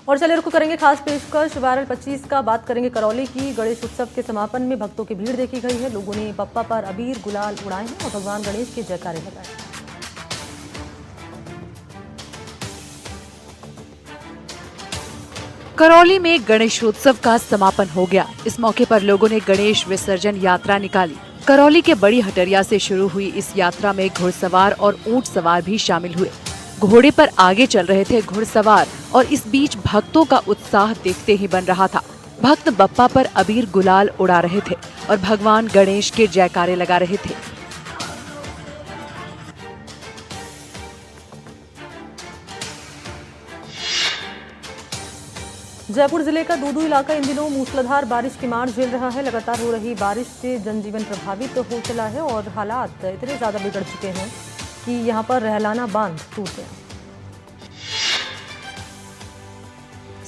और चले रुक करेंगे खास पेशकश वायरल 25 का। बात करेंगे करौली की। गणेश उत्सव के समापन में भक्तों की भीड़ देखी गई है। लोगों ने बप्पा पर अबीर गुलाल उड़ाए हैं और भगवान गणेश के जयकारे लगाए। करौली में गणेशोत्सव का समापन हो गया। इस मौके पर लोगों ने गणेश विसर्जन यात्रा निकाली। करौली के बड़ी हटरिया से शुरू हुई इस यात्रा में घुड़सवार और ऊंट सवार भी शामिल हुए। घोड़े पर आगे चल रहे थे घुड़सवार और इस बीच भक्तों का उत्साह देखते ही बन रहा था। भक्त बप्पा पर अबीर गुलाल उड़ा रहे थे और भगवान गणेश के जयकारे लगा रहे थे। जयपुर जिले का दूदू इलाका इन दिनों मूसलाधार बारिश की मार झेल रहा है। लगातार हो रही बारिश से जनजीवन प्रभावित हो चला है और हालात इतने ज्यादा बिगड़ चुके हैं कि यहां पर रहलाना बांध टूट गया।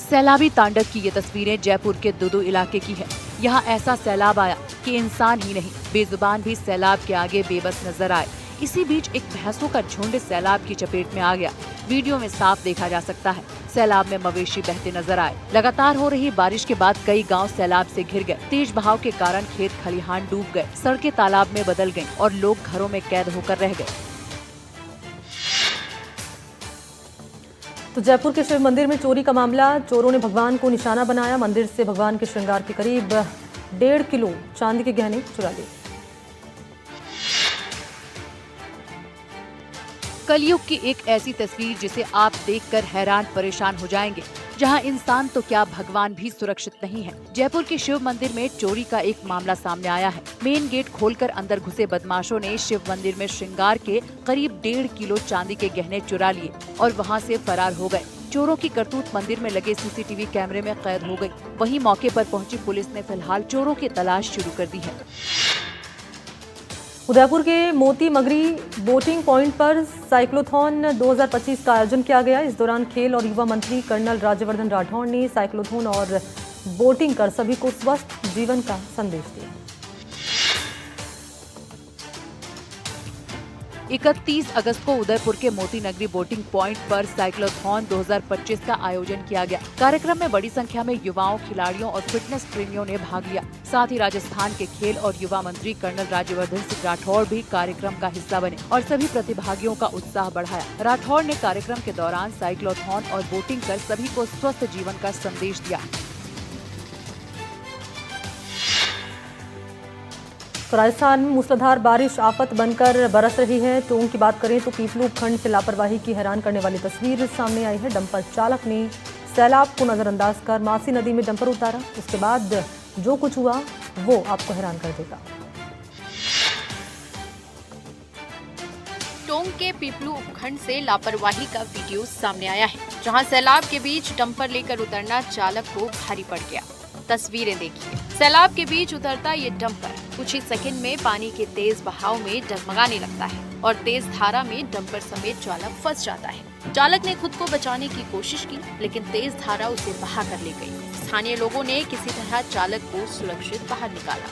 सैलाबी तांडव की ये तस्वीरें जयपुर के दूदू इलाके की है। यहाँ ऐसा सैलाब आया कि इंसान ही नहीं बेजुबान भी सैलाब के आगे बेबस नजर आए। इसी बीच एक भैंसों का झुंड सैलाब की चपेट में आ गया। वीडियो में साफ देखा जा सकता है सैलाब में मवेशी बहते नजर आए। लगातार हो रही बारिश के बाद कई गांव सैलाब से घिर गए। तेज बहाव के कारण खेत खलिहान डूब गए, सड़कें तालाब में बदल गईं और लोग घरों में कैद होकर रह गए। तो जयपुर के शिव मंदिर में चोरी का मामला। चोरों ने भगवान को निशाना बनाया। मंदिर से भगवान के श्रृंगार के करीब 1.5 किलो चांदी के गहने चुरा लिए। कलयुग की एक ऐसी तस्वीर जिसे आप देखकर हैरान परेशान हो जाएंगे, जहां इंसान तो क्या भगवान भी सुरक्षित नहीं है। जयपुर के शिव मंदिर में चोरी का एक मामला सामने आया है। मेन गेट खोलकर अंदर घुसे बदमाशों ने शिव मंदिर में श्रृंगार के करीब 1.5 किलो चांदी के गहने चुरा लिए और वहां से फरार हो गए। चोरों की करतूत मंदिर में लगे सीसीटीवी कैमरे में कैद हो गई। वहीं मौके पर पहुंची पुलिस ने फिलहाल चोरों की तलाश शुरू कर दी है। उदयपुर के मोती मगरी बोटिंग पॉइंट पर साइक्लोथॉन 2025 का आयोजन किया गया। इस दौरान खेल और युवा मंत्री कर्नल राज्यवर्धन राठौड़ ने साइक्लोथॉन और बोटिंग कर सभी को स्वस्थ जीवन का संदेश दिया। 31 अगस्त को उदयपुर के मोती नगरी बोटिंग पॉइंट पर साइक्लोथॉन 2025 का आयोजन किया गया। कार्यक्रम में बड़ी संख्या में युवाओं, खिलाड़ियों और फिटनेस प्रेमियों ने भाग लिया। साथ ही राजस्थान के खेल और युवा मंत्री कर्नल राज्यवर्धन सिंह राठौड़ भी कार्यक्रम का हिस्सा बने और सभी प्रतिभागियों का उत्साह बढ़ाया। राठौड़ ने कार्यक्रम के दौरान साइक्लोथॉन और बोटिंग कर सभी को स्वस्थ जीवन का संदेश दिया। तो राजस्थान में मूसलाधार बारिश आफत बनकर बरस रही है। टोंक की बात करें तो पीपलू उपखंड से लापरवाही की हैरान करने वाली तस्वीर सामने आई है। डंपर चालक ने सैलाब को नजरअंदाज कर मासी नदी में डंपर उतारा। उसके बाद जो कुछ हुआ वो आपको हैरान कर देगा। टोंक के पीपलू उपखंड से लापरवाही का वीडियो सामने आया है, जहां सैलाब के बीच डंपर लेकर उतरना चालक को भारी पड़ गया। तस्वीरें देखिए। सैलाब के बीच उतरता ये डंपर कुछ ही सेकंड में पानी के तेज बहाव में डगमगाने लगता है और तेज धारा में डंपर समेत चालक फंस जाता है। चालक ने खुद को बचाने की कोशिश की, लेकिन तेज धारा उसे बहा कर ले गई। स्थानीय लोगों ने किसी तरह चालक को सुरक्षित बाहर निकाला।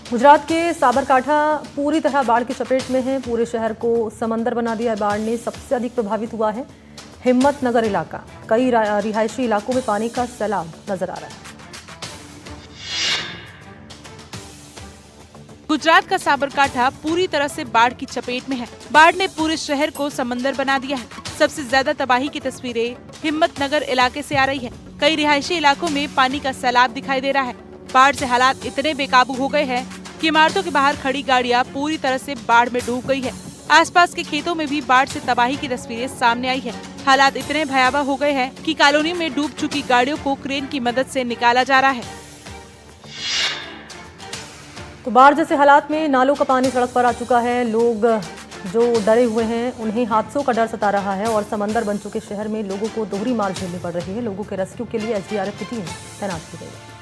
गुजरात के साबरकांठा पूरी तरह बाढ़ की चपेट में है। पूरे शहर को समंदर बना दिया है। बाढ़ ने सबसे अधिक प्रभावित हुआ है हिम्मतनगर इलाका। कई रिहायशी इलाकों में पानी का सैलाब नजर आ रहा है। गुजरात का साबरकांठा पूरी तरह से बाढ़ की चपेट में है। बाढ़ ने पूरे शहर को समंदर बना दिया है। सबसे ज्यादा तबाही की तस्वीरें हिम्मतनगर इलाके से आ रही है। कई रिहायशी इलाकों में पानी का सैलाब दिखाई दे रहा है। बाढ़ से हालात इतने बेकाबू हो गए हैं कि इमारतों के बाहर खड़ी गाड़ियां पूरी तरह से बाढ़ में डूब गई है। आसपास के खेतों में भी बाढ़ से तबाही की तस्वीरें सामने आई है। हालात इतने भयावह हो गए हैं कि कॉलोनी में डूब चुकी गाड़ियों को क्रेन की मदद से निकाला जा रहा है। तो बाढ़ जैसे हालात में नालों का पानी सड़क पर आ चुका है। लोग जो डरे हुए हैं उन्हें हादसों का डर सता रहा है और समंदर बन चुके शहर में लोगों को दोहरी मार झेलनी पड़ रही है। लोगों के रेस्क्यू के लिए एसडीआरएफ की टीम तैनात की गई है।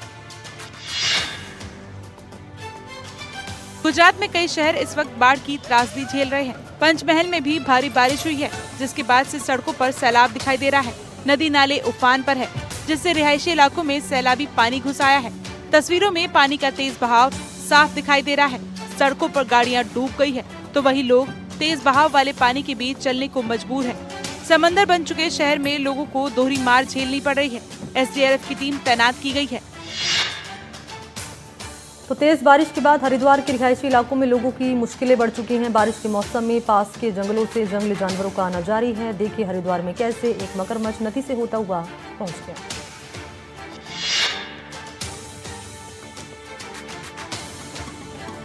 गुजरात में कई शहर इस वक्त बाढ़ की त्रासदी झेल रहे हैं। पंचमहल में भी भारी बारिश हुई है, जिसके बाद से सड़कों पर सैलाब दिखाई दे रहा है। नदी नाले उफान पर है, जिससे रिहायशी इलाकों में सैलाबी पानी घुस आया है। तस्वीरों में पानी का तेज बहाव साफ दिखाई दे रहा है। सड़कों पर गाड़ियां डूब गई है, तो वही लोग तेज बहाव वाले पानी के बीच चलने को मजबूर है। समंदर बन चुके शहर में लोगों को दोहरी मार झेलनी पड़ रही है। एसडीआरएफ की टीम तैनात की गई है। तो तेज बारिश के बाद हरिद्वार के रिहायशी इलाकों में लोगों की मुश्किलें बढ़ चुकी हैं। बारिश के मौसम में पास के जंगलों से जंगली जानवरों का आना जारी है। देखिए हरिद्वार में कैसे एक मगरमच्छ नदी से होता हुआ पहुंच गया।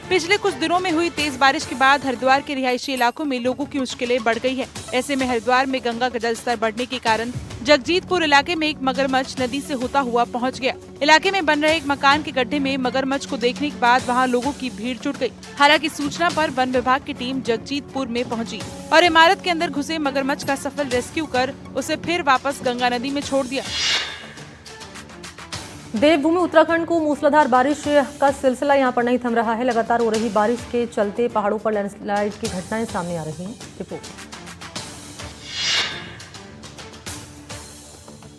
पिछले कुछ दिनों में हुई तेज बारिश के बाद हरिद्वार के रिहायशी इलाकों में लोगों की मुश्किलें बढ़ गई है। ऐसे में हरिद्वार में गंगा का जलस्तर बढ़ने के कारण जगजीतपुर इलाके में एक मगरमच्छ नदी से होता हुआ पहुंच गया। इलाके में बन रहे एक मकान के गड्ढे में मगरमच्छ को देखने के बाद वहां लोगों की भीड़ जुट गई। हालांकि सूचना पर वन विभाग की टीम जगजीतपुर में पहुंची और इमारत के अंदर घुसे मगरमच्छ का सफल रेस्क्यू कर उसे फिर वापस गंगा नदी में छोड़ दिया। देवभूमि उत्तराखंड को मूसलाधार बारिश का सिलसिला यहां पर नहीं थम रहा है। लगातार हो रही बारिश के चलते पहाड़ों पर लैंडस्लाइड की घटनाएं सामने आ रही हैं। रिपोर्ट।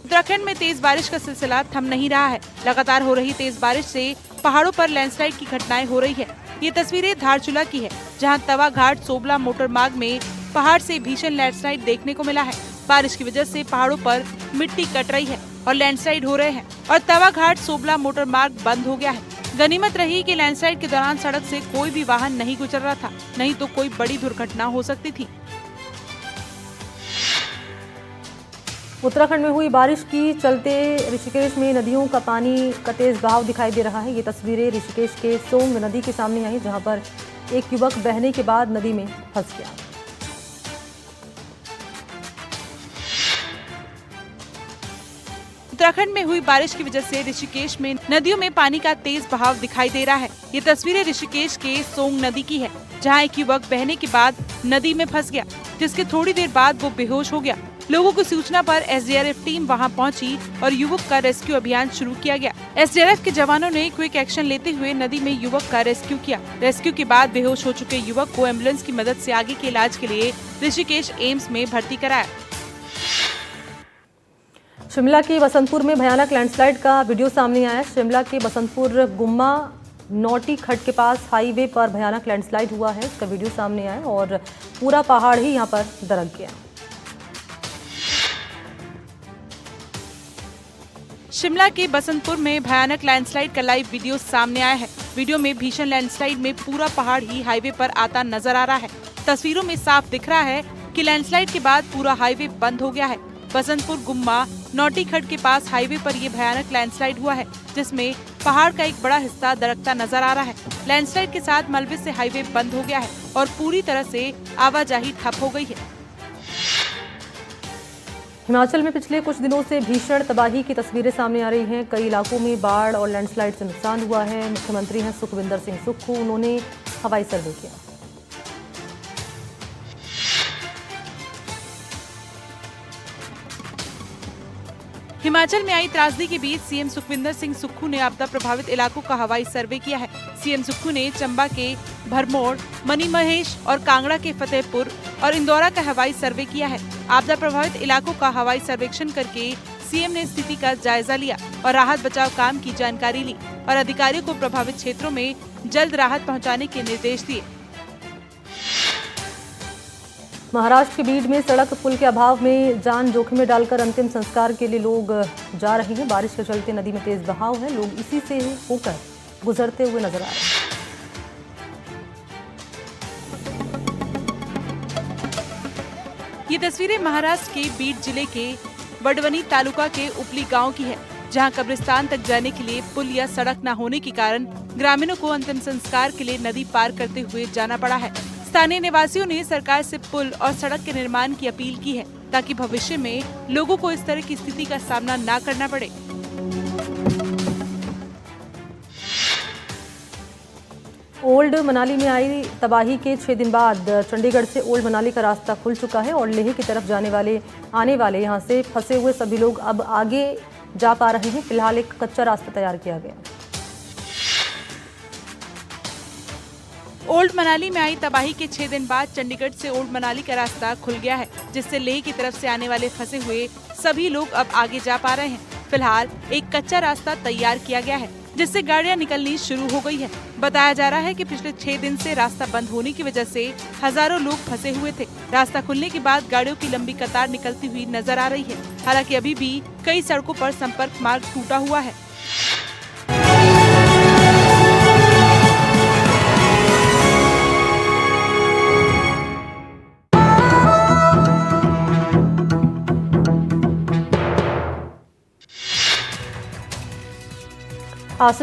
उत्तराखंड में तेज बारिश का सिलसिला थम नहीं रहा है। लगातार हो रही तेज बारिश से पहाड़ों पर लैंडस्लाइड की घटनाएं हो रही है। ये तस्वीरें धारचूला की है, जहां तवा घाट सोबला मोटर मार्ग में पहाड़ से भीषण लैंडस्लाइड देखने को मिला है। बारिश की वजह से पहाड़ों पर मिट्टी कट रही है और लैंडस्लाइड हो रहे हैं और तवा घाट सोबला मोटर मार्ग बंद हो गया है। गनीमत रही कि लैंडस्लाइड के दौरान सड़क से कोई भी वाहन नहीं गुजर रहा था, नहीं तो कोई बड़ी दुर्घटना हो सकती थी। उत्तराखंड में हुई बारिश की चलते ऋषिकेश में नदियों का पानी का तेज बहाव दिखाई दे रहा है। ये तस्वीरें ऋषिकेश के सोंग नदी के सामने आई, जहां पर एक युवक बहने के बाद नदी में फंस गया। उत्तराखंड में हुई बारिश की वजह से ऋषिकेश में नदियों में पानी का तेज बहाव दिखाई दे रहा है। ये तस्वीरें ऋषिकेश के सोंग नदी की है, जहां एक युवक बहने के बाद नदी में फंस गया, जिसके थोड़ी देर बाद वो बेहोश हो गया। लोगों की सूचना पर एसडीआरएफ टीम वहां पहुंची और युवक का रेस्क्यू अभियान शुरू किया गया। एसडीआरएफ के जवानों ने क्विक एक्शन लेते हुए नदी में युवक का रेस्क्यू किया। रेस्क्यू के बाद बेहोश हो चुके युवक को एम्बुलेंस की मदद से आगे के इलाज के लिए ऋषिकेश एम्स में भर्ती कराया। शिमला के बसंतपुर में भयानक लैंडस्लाइड का वीडियो सामने आया। शिमला के बसंतपुर गुम्मा नौटी खड्ड के पास हाईवे पर भयानक लैंडस्लाइड हुआ है। इसका वीडियो सामने आया और पूरा पहाड़ ही यहां पर दरक गया। शिमला के बसंतपुर में भयानक लैंडस्लाइड का लाइव वीडियो सामने आया है। वीडियो में भीषण लैंडस्लाइड में पूरा पहाड़ ही हाईवे पर आता नजर आ रहा है। तस्वीरों में साफ दिख रहा है कि लैंडस्लाइड के बाद पूरा हाईवे बंद हो गया है। बसंतपुर गुम्मा नौटी खड्ड के पास हाईवे पर ये भयानक लैंडस्लाइड हुआ है, जिसमें पहाड़ का एक बड़ा हिस्सा दरकता नजर आ रहा है। लैंडस्लाइड के साथ मलबे से हाईवे बंद हो गया है और पूरी तरह से आवाजाही ठप हो गई है। हिमाचल में पिछले कुछ दिनों से भीषण तबाही की तस्वीरें सामने आ रही हैं। कई इलाकों में बाढ़ और लैंडस्लाइड से नुकसान हुआ है। मुख्यमंत्री हैं सुखविंदर सिंह सुक्खू, उन्होंने हवाई सर्वे किया। हिमाचल में आई त्रासदी के बीच सीएम सुखविंदर सिंह सुक्खू ने आपदा प्रभावित इलाकों का हवाई सर्वे किया है। सीएम सुक्खू ने चंबा के भरमौर, मनीमहेश और कांगड़ा के फतेहपुर और इंदौरा का हवाई सर्वे किया है। आपदा प्रभावित इलाकों का हवाई सर्वेक्षण करके सीएम ने स्थिति का जायजा लिया और राहत बचाव काम की जानकारी ली और अधिकारियों को प्रभावित क्षेत्रों में जल्द राहत पहुंचाने के निर्देश दिए। महाराष्ट्र के बीड में सड़क पुल के अभाव में जान जोखिम में डालकर अंतिम संस्कार के लिए लोग जा रहे हैं। बारिश के चलते नदी में तेज बहाव है, लोग इसी से होकर गुजरते हुए नजर आ रहे हैं। ये तस्वीरें महाराष्ट्र के बीड जिले के वडवनी तालुका के उपली गांव की है, जहां कब्रिस्तान तक जाने के लिए पुल या सड़क न होने के कारण ग्रामीणों को अंतिम संस्कार के लिए नदी पार करते हुए जाना पड़ा है। स्थानीय निवासियों ने सरकार से पुल और सड़क के निर्माण की अपील की है, ताकि भविष्य में लोगों को इस तरह की स्थिति का सामना न करना पड़े। ओल्ड मनाली में आई तबाही के 6 दिन बाद चंडीगढ़ से ओल्ड मनाली का रास्ता खुल चुका है और लेह की तरफ आने वाले यहां से फंसे हुए सभी लोग अब आगे जा पा रहे हैं। फिलहाल एक कच्चा रास्ता तैयार किया गया। ओल्ड मनाली में आई तबाही के 6 दिन बाद चंडीगढ़ से ओल्ड मनाली का रास्ता खुल गया है, जिससे लेह की तरफ से आने वाले फंसे हुए सभी लोग अब आगे जा पा रहे हैं। फिलहाल एक कच्चा रास्ता तैयार किया गया है। जिससे गाड़ियां निकलनी शुरू हो गई है। बताया जा रहा है कि पिछले 6 दिन से रास्ता बंद होने की वजह से हजारों लोग फंसे हुए थे। रास्ता खुलने के बाद गाड़ियों की लंबी कतार निकलती हुई नजर आ रही है। हालांकि अभी भी कई सड़कों पर संपर्क मार्ग टूटा हुआ है। आज